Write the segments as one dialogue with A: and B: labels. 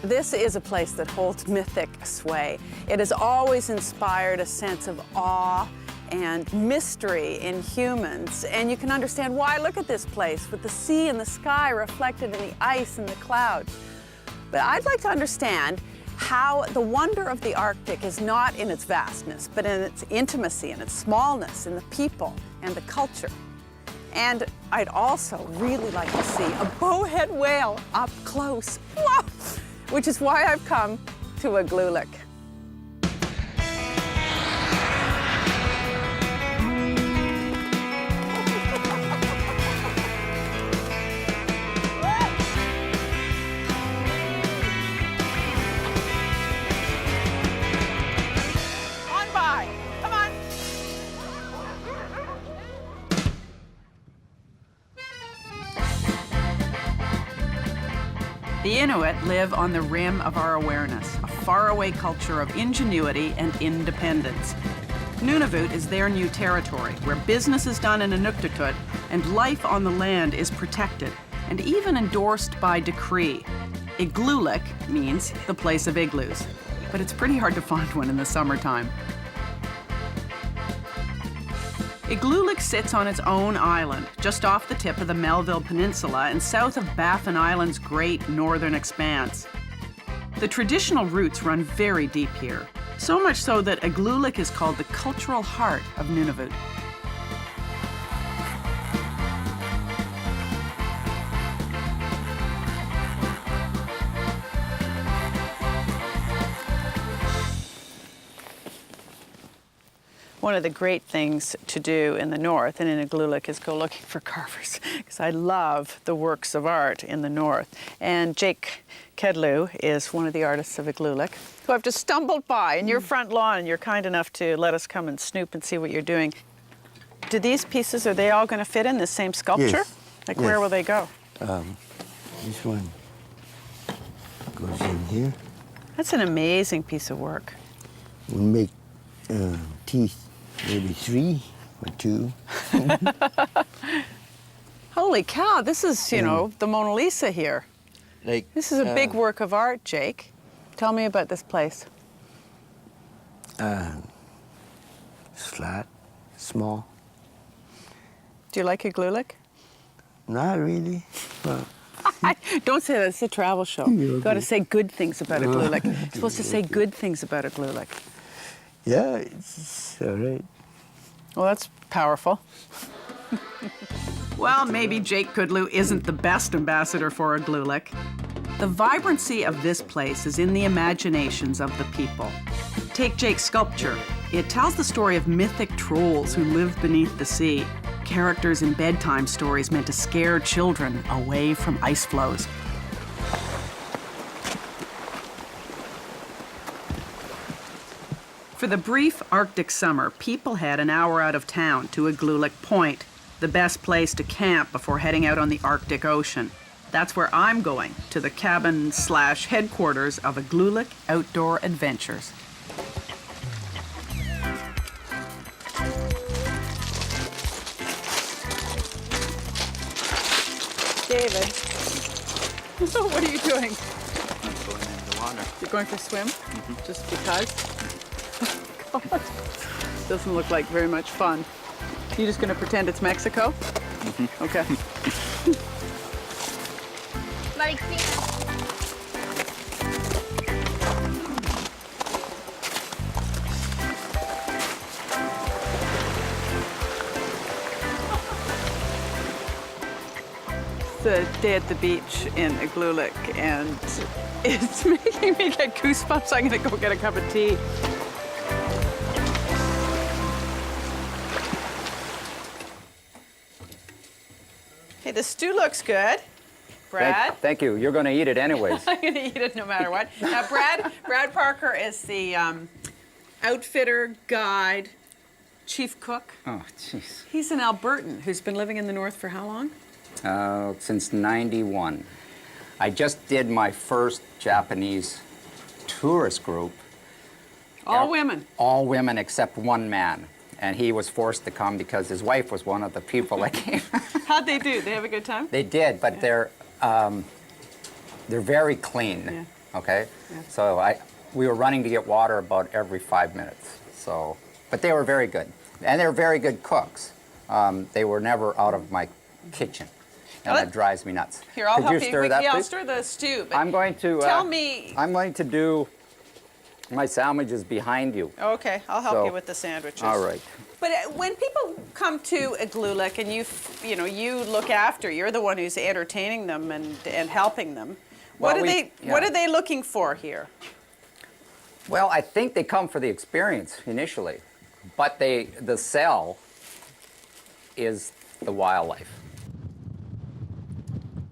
A: This is a place that holds mythic sway. It has always inspired a sense of awe and mystery in humans. And you can understand why. Look at this place with the sea and the sky reflected in the ice and the clouds. But I'd like to understand how the wonder of the Arctic is not in its vastness, but in its intimacy and its smallness, in the people and the culture. And I'd also really like to see a bowhead whale up close. Whoa! Which is why I've come to Igloolik. On by, come on. The Inuit live on the rim of our awareness, a faraway culture of ingenuity and independence. Nunavut is their new territory, where business is done in Inuktitut and life on the land is protected and even endorsed by decree. Igloolik means the place of igloos, but it's pretty hard to find one in the summertime. Igloolik sits on its own island, just off the tip of the Melville Peninsula and south of Baffin Island's great northern expanse. The traditional roots run very deep here, so much so that Igloolik is called the cultural heart of Nunavut. One of the great things to do in the north and in Igloolik is go looking for carvers, because I love the works of art in the north. And Jake Kedlew is one of the artists of Igloolik, who I've just stumbled by in your front lawn, and you're kind enough to let us come and snoop and see what you're doing. Do these pieces, are they all going to fit in the same sculpture?
B: Yes.
A: Like, where will they go?
B: This one goes in here.
A: That's an amazing piece of work.
B: We'll make teeth, maybe 3 or 2.
A: Holy cow, this is, you know, the Mona Lisa here.
B: Like
A: This is a big work of art, Jake. Tell me about this place.
B: It's flat, small.
A: Do you like Igloolik?
B: Not really. Well,
A: Don't say that, it's a travel show. You've got to say good things about Igloolik. You're supposed to say good things about Igloolik.
B: yeah, it's all right.
A: Well, that's powerful. Well, maybe Jake Kedlew isn't the best ambassador for Igloolik. The vibrancy of this place is in the imaginations of the people. Take Jake's sculpture. It tells the story of mythic trolls who live beneath the sea, characters in bedtime stories meant to scare children away from ice floes. For the brief Arctic summer, people had an hour out of town to Igloolik Point, the best place to camp before heading out on the Arctic Ocean. That's where I'm going, to the cabin/headquarters of Igloolik Outdoor Adventures. David, what are you doing?
C: I'm going in the water.
A: You're going for a swim? Just because? God. Doesn't look like very much fun. You just gonna pretend it's Mexico? Okay. It's a day at the beach in Igloolik, and it's making me get goosebumps. I'm gonna go get a cup of tea. Hey, the stew looks good. Brad?
C: Thank you. You're going to eat it anyways.
A: I'm going to eat it no matter what. Now, Brad Parker is the outfitter, guide, chief cook.
C: Oh, jeez.
A: He's an Albertan who's been living in the north for how long?
C: Since '91. I just did my first Japanese tourist group.
A: All women?
C: All women except one man. And he was forced to come because his wife was one of the people that came.
A: How'd they do? They have a good time?
C: They did, but they're very clean.
A: Yeah.
C: okay? So we were running to get water about every 5 minutes. So, but they were very good. And they're very good cooks. They were never out of my kitchen. And that drives me nuts.
A: Here, I'll help you.
C: Stir that,
A: I'll
C: please?
A: stir the stew. But
C: I'm going to...
A: tell me...
C: I'm going to do my sandwiches behind you.
A: Okay, I'll help
C: So-
A: you with the sandwiches.
C: All right.
A: But when people come to Igloolik and you look after, you're the one who's entertaining them and helping them. What
C: Well,
A: are they looking for here?
C: Well, I think they come for the experience initially, but the sell is the wildlife.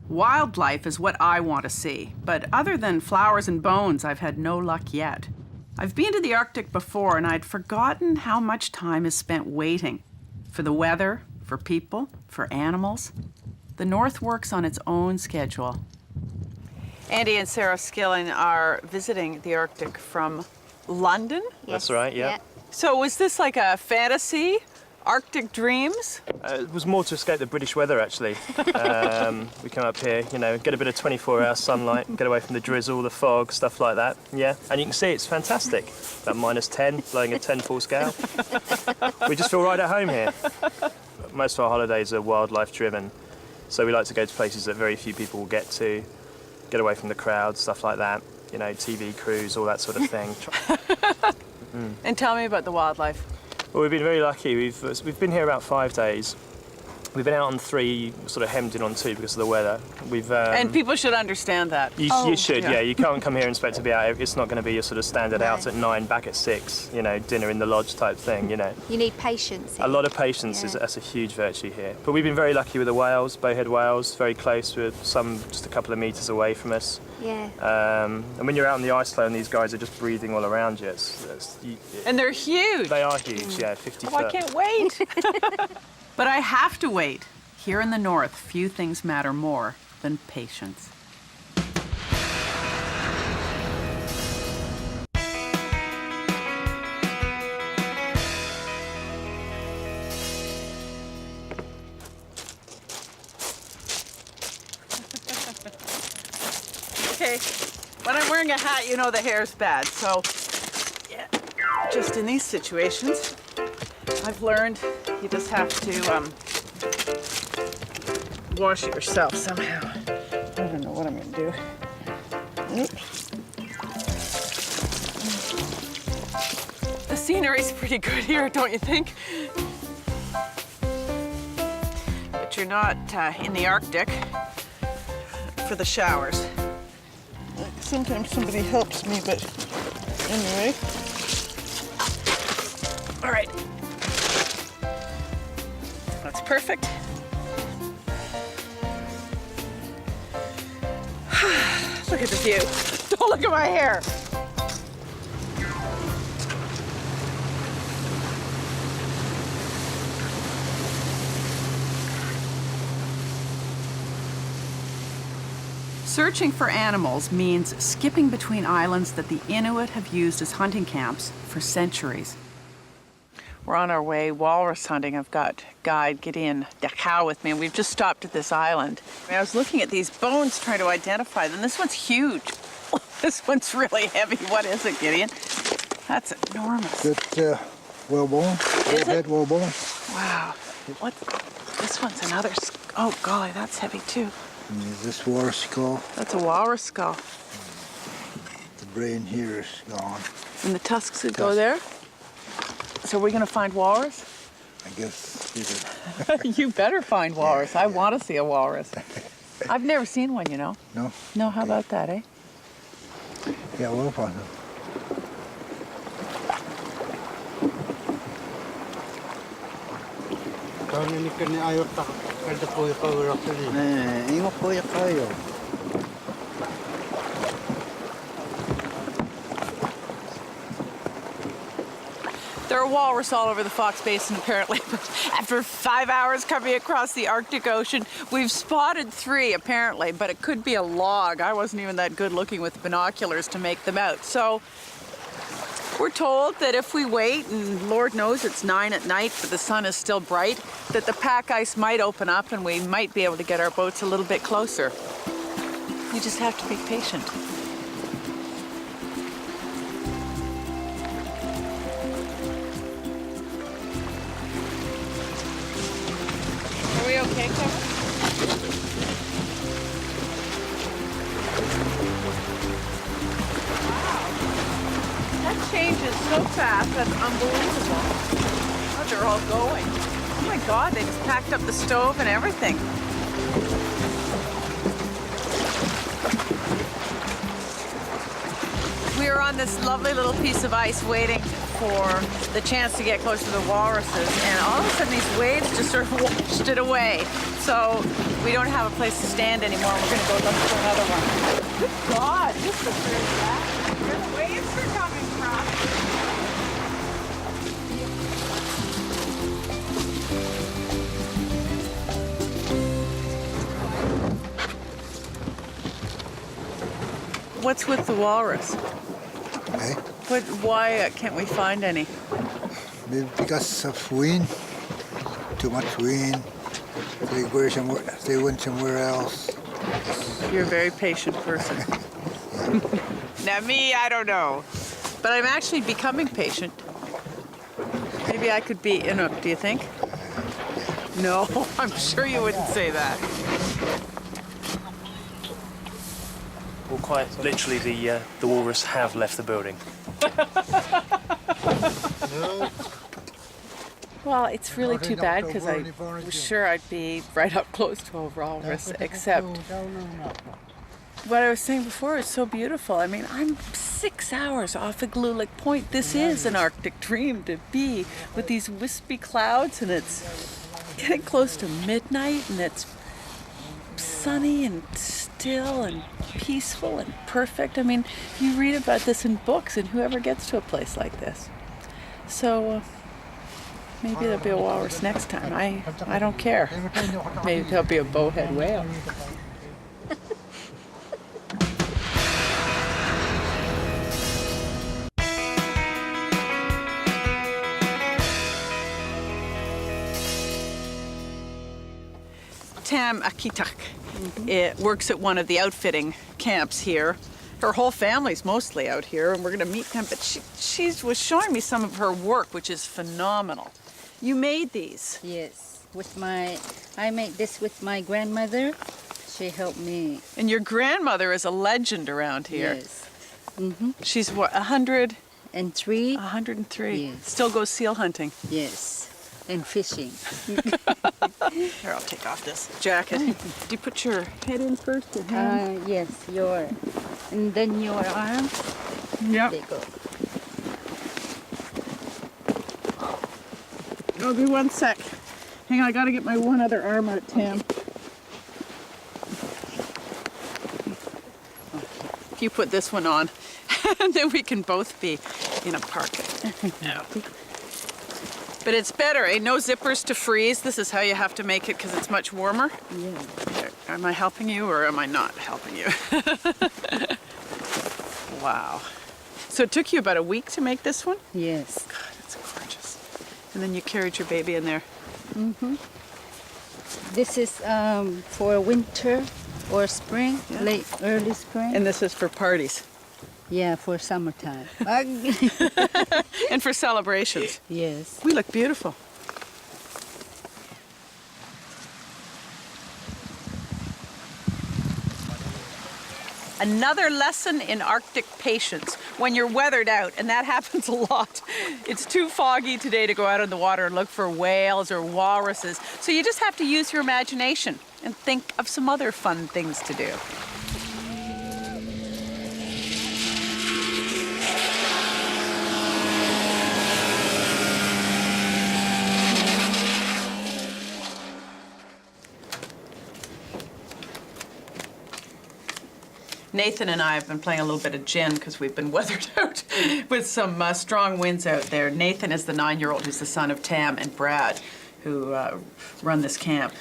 A: Wildlife is what I want to see, but other than flowers and bones, I've had no luck yet. I've been to the Arctic before, and I'd forgotten how much time is spent waiting for the weather, for people, for animals. The North works on its own schedule. Andy and Sarah Skilling are visiting the Arctic from London.
D: That's right, yeah.
A: So was this like a fantasy? Arctic dreams?
D: It was more to escape the British weather, actually. We come up here, get a bit of 24-hour sunlight, get away from the drizzle, the fog, stuff like that. Yeah, and you can see it's fantastic. About -10, blowing a 10 full scale. We just feel right at home here. Most of our holidays are wildlife driven, so we like to go to places that very few people will get away from the crowd, stuff like that. TV crews, all that sort of thing.
A: And tell me about the wildlife.
D: Well, we've been very lucky. We've been here about 5 days. We've been out on 3, sort of hemmed in on 2 because of the weather.
A: And people should understand that.
D: You should, yeah. You can't come here and expect to be out. It's not going to be your sort of standard out at 9, back at 6, dinner in the lodge type thing,
E: You need patience.
D: A lot of patience, that's a huge virtue here. But we've been very lucky with the whales, bowhead whales, very close, with some just a couple of metres away from us.
E: Yeah.
D: And when you're out on the ice floe and these guys are just breathing all around you,
A: And they're huge.
D: They are huge, yeah, 50 foot.
A: I can't wait. But I have to wait. Here in the North, few things matter more than patience. Okay, when I'm wearing a hat, the hair's bad. So, yeah, just in these situations, I've learned you just have to wash it yourself somehow. I don't know what I'm gonna do. Oops. The scenery's pretty good here, don't you think? But you're not in the Arctic for the showers. Sometimes somebody helps me, but anyway. All right. That's perfect. Look at the view. Don't look at my hair. Searching for animals means skipping between islands that the Inuit have used as hunting camps for centuries. We're on our way walrus hunting. I've got guide Gideon Dakau with me, and we've just stopped at this island. I was looking at these bones trying to identify them. This one's huge. This one's really heavy. What is it, Gideon? That's enormous.
F: Good whalebone, head whalebone.
A: Wow. What? This one's another. Oh, golly, that's heavy too.
F: And is this walrus skull?
A: That's a walrus skull.
F: The brain here is gone.
A: And the tusks that go there? So are we going to find walrus?
F: I guess you did.
A: You better find walrus. I want to see a walrus. I've never seen one,
F: No?
A: No, how about that, eh?
F: Yeah, we'll find them.
A: There are walrus all over the Fox Basin, apparently. But after 5 hours coming across the Arctic Ocean, we've spotted 3, apparently. But it could be a log. I wasn't even that good looking with binoculars to make them out. So we're told that if we wait, and Lord knows it's 9 at night, but the sun is still bright, that the pack ice might open up and we might be able to get our boats a little bit closer. We just have to be patient. is so fast, that's unbelievable. Oh, they're all going. Oh my God, they just packed up the stove and everything. We are on this lovely little piece of ice waiting for the chance to get close to the walruses, and all of a sudden these waves just sort of washed it away. So we don't have a place to stand anymore. We're going to go look for another one. Good God, this is very bad. Where the waves are coming from. What's with the walrus?
F: Eh?
A: Why can't we find any?
F: Maybe because of wind. Too much wind. They went somewhere else.
A: You're a very patient person. Now me, I don't know. But I'm actually becoming patient. Maybe I could be Inuit, do you think? No, I'm sure you wouldn't say that.
D: Well, quite literally, the walrus have left the building.
A: Well, it's really too bad because I was sure I'd be right up close to a walrus, except what I was saying before is so beautiful. I mean, I'm 6 hours off Igloolik Point. This is an Arctic dream to be with these wispy clouds, and it's getting close to midnight, and it's sunny and still and peaceful and perfect. I mean, you read about this in books, and whoever gets to a place like this. So maybe there'll be a walrus next time. I don't care. Maybe there'll be a bowhead whale. Tam Akitak works at one of the outfitting camps here. Her whole family's mostly out here, and we're going to meet them. But she was showing me some of her work, which is phenomenal. You made these?
G: Yes, I made this with my grandmother. She helped me.
A: And your grandmother is a legend around here.
G: Yes. Mm-hmm.
A: She's what, 100?
G: And 3?
A: 103.
G: Yes.
A: Still goes seal hunting.
G: Yes. And fishing.
A: Here, I'll take off this jacket. Do you put your head in first or hand?
G: Yes, and then your arms.
A: Yep.
G: They go.
A: Oh, be one sec. Hang on, I gotta get my one other arm out, Tam. If you put this one on, and then we can both be in a parka. No. But it's better, eh? No zippers to freeze. This is how you have to make it because it's much warmer.
G: Yeah.
A: Am I helping you or am I not helping you? Wow. So it took you about a week to make this one?
G: Yes.
A: God, it's gorgeous. And then you carried your baby in there.
G: Mm-hmm. This is for winter or spring,
A: Yeah.
G: early spring.
A: And this is for parties.
G: Yeah, for summertime.
A: And for celebrations.
G: Yes.
A: We look beautiful. Another lesson in Arctic patience when you're weathered out, and that happens a lot. It's too foggy today to go out in the water and look for whales or walruses, so you just have to use your imagination and think of some other fun things to do. Nathan and I have been playing a little bit of gin because we've been weathered out with some strong winds out there. Nathan is the 9-year-old who's the son of Tam and Brad, who run this camp.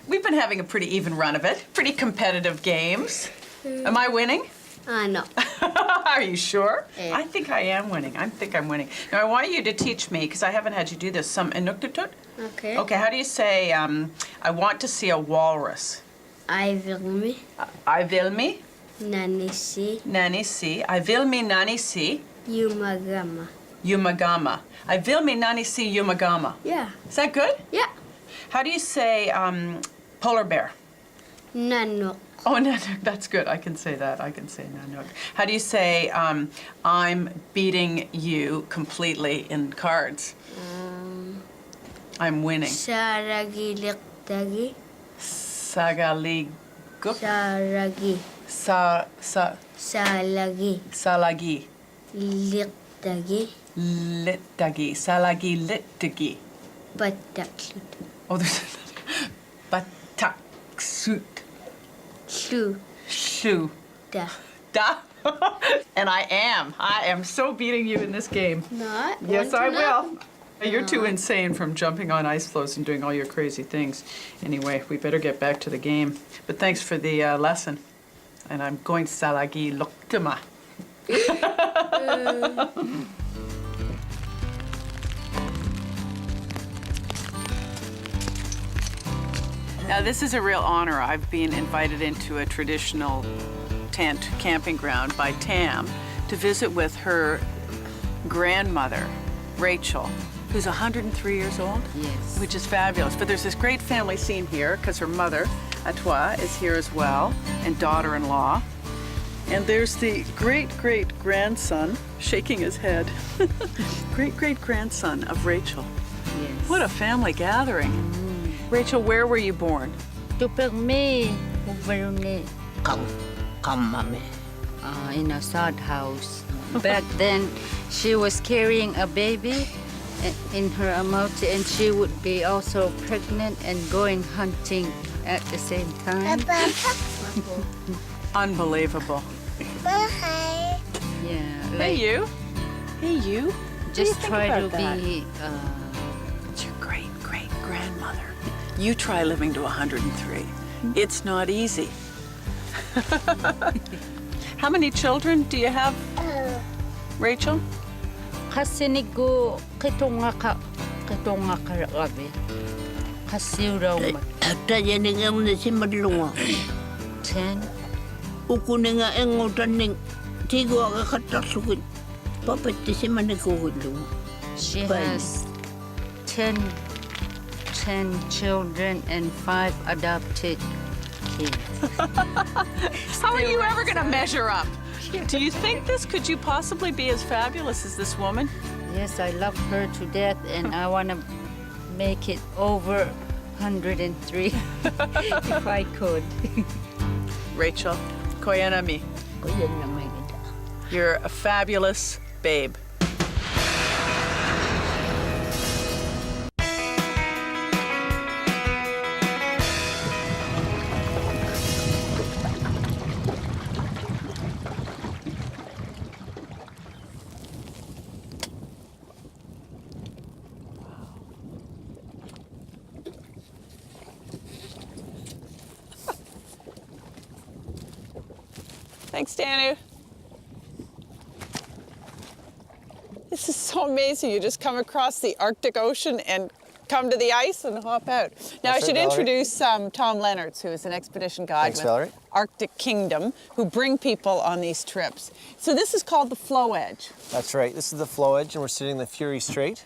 A: We've been having a pretty even run of it. Pretty competitive games. Am I winning?
H: No.
A: Are you sure?
H: Yeah.
A: I think I am winning. I think I'm winning. Now, I want you to teach me, because I haven't had you do this, some Inuktitut.
H: Okay.
A: Okay, how do you say, I want to see a walrus?
H: I vill me
A: I vil me.
H: nani si
A: Nani si. I vil me nani si.
H: Yumagama.
A: Yumagama. I vil me nani si Yumagama.
H: Yeah.
A: Is that good?
H: Yeah.
A: How do you say polar bear?
H: Nunavut.
A: Oh, Nunavut. That's good. I can say that. I can say Nunavut. How do you say I'm beating you completely in cards? I'm winning.
H: Saragi-liktagi.
A: Sagaliguk.
H: Saragi. Salagi.
A: Salagi.
H: Liktagi.
A: Litagi. Salagi litagi.
H: Pataklit.
A: Oh, there's Bataksut.
H: Shu.
A: Shu.
H: Da.
A: Da. And I am so beating you in this game.
H: Not.
A: Yes, I will. You're too
H: No.
A: insane from jumping on ice floes and doing all your crazy things. Anyway, we better get back to the game. But thanks for the lesson. And I'm going Salagi Loktama. Now, this is a real honor. I've been invited into a traditional tent camping ground by Tam to visit with her grandmother, Rachel, who's 103 years old.
G: Yes.
A: Which is fabulous. But there's this great family scene here because her mother, Atwa, is here as well, and daughter-in-law. And there's the great-great-grandson shaking his head. Great-great-grandson of Rachel.
G: Yes.
A: What a family gathering. Rachel, where were you born?
G: Tuperme, uberme,
F: Kamame.
G: in a sad house. Back then, she was carrying a baby in her mouth, and she would be also pregnant and going hunting at the same time.
A: Unbelievable.
G: Yeah,
A: Hey,
G: like
A: you. Hey, you.
G: just
A: think
G: try to
A: about that?
G: be.
A: It's your great-great-grandmother. You try living to 103. It's not easy. How many children do you have, Rachel?
G: Kasi nigo kitunga ka rabi. Kasi raw
F: Taya ni nga na si Madlunga.
G: 10.
F: Uku ni nga engotan ning tigo ka katasukit. Papati si Manikuhulunga.
G: She
F: Fine.
G: has 10 children and 5 adopted kids.
A: How are you ever going to measure up? Do you think this could you possibly be as fabulous as this woman?
G: Yes, I love her to death, and I want to make it over 103 if I could.
A: Rachel, koyanami.
F: Kaya na may ganda.
A: You're a fabulous babe. Thanks, Danu. This is so amazing. You just come across the Arctic Ocean and come to the ice and hop out. Now,
I: That's
A: I should
I: right, Valerie.
A: introduce Tom Leonards, who is an expedition guide
I: Thanks,
A: with
I: Valerie.
A: Arctic Kingdom, who bring people on these trips. So this is called the floe edge.
I: That's right. This is the floe edge, and we're sitting in the Fury Strait.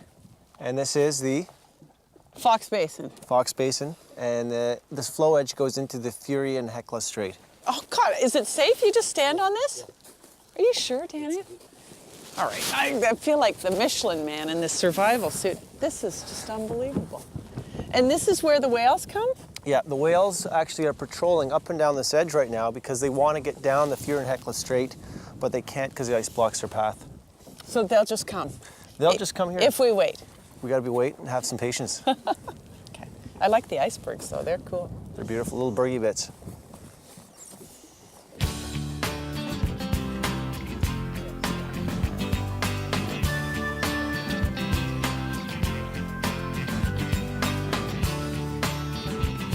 I: And this is the
A: Fox Basin.
I: Fox Basin. And this floe edge goes into the Fury and Hecla Strait.
A: Oh, God, is it safe you just stand on this? Are you sure, Danny? All right, I feel like the Michelin man in this survival suit. This is just unbelievable. And this is where the whales come?
I: Yeah, the whales actually are patrolling up and down this edge right now because they want to get down the Fury and Hecla Strait, but they can't because the ice blocks their path.
A: So they'll just come?
I: They'll just come here.
A: If we wait.
I: We got to be wait and have some patience.
A: Okay. I like the icebergs, though. They're cool.
I: They're beautiful little bergy bits.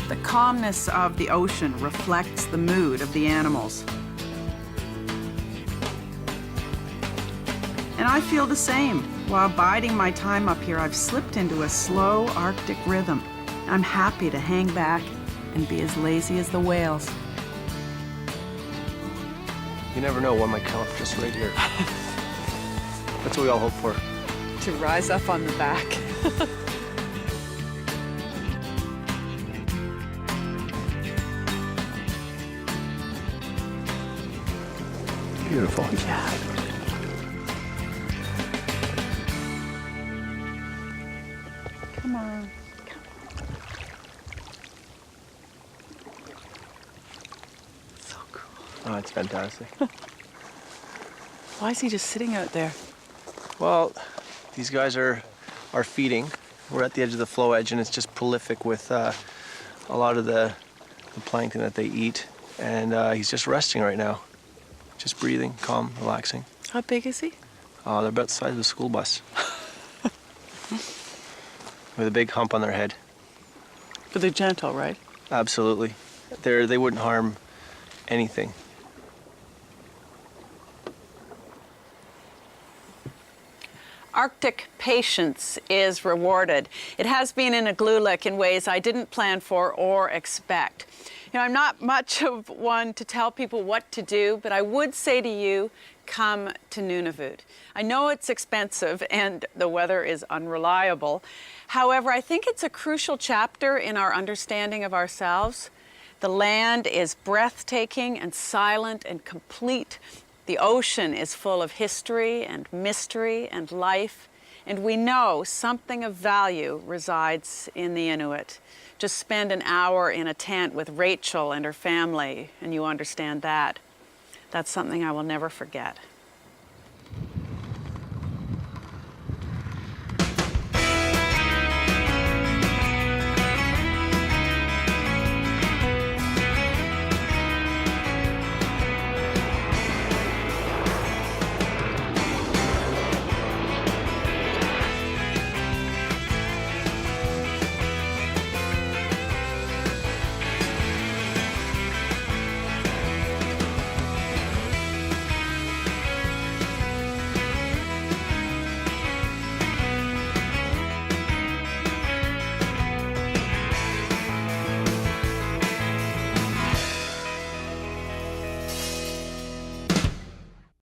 A: The calmness of the ocean reflects the mood of the animals. And I feel the same. While biding my time up here, I've slipped into a slow Arctic rhythm. I'm happy to hang back and be as lazy as the whales.
I: You never know, one might come up just right here. That's what we all hope for.
A: To rise up on the back.
B: beautiful.
A: Yeah. Come on. So cool.
I: Oh, it's fantastic.
A: Why is he just sitting out there?
I: Well, these guys are feeding. We're at the edge of the flow edge, and it's just prolific with a lot of the plankton that they eat. And he's just resting right now, just breathing, calm, relaxing.
A: How big is he?
I: They're about the size of a school bus, with a big hump on their head.
A: But they're gentle, right?
I: Absolutely, they wouldn't harm anything.
A: Arctic patience is rewarded. It has been in Igloolik in ways I didn't plan for or expect. You know, I'm not much of one to tell people what to do, but I would say to you, come to Nunavut. I know it's expensive and the weather is unreliable. However, I think it's a crucial chapter in our understanding of ourselves. The land is breathtaking and silent and complete. The ocean is full of history and mystery and life, and we know something of value resides in the Inuit. Just spend an hour in a tent with Rachel and her family, and you understand that. That's something I will never forget.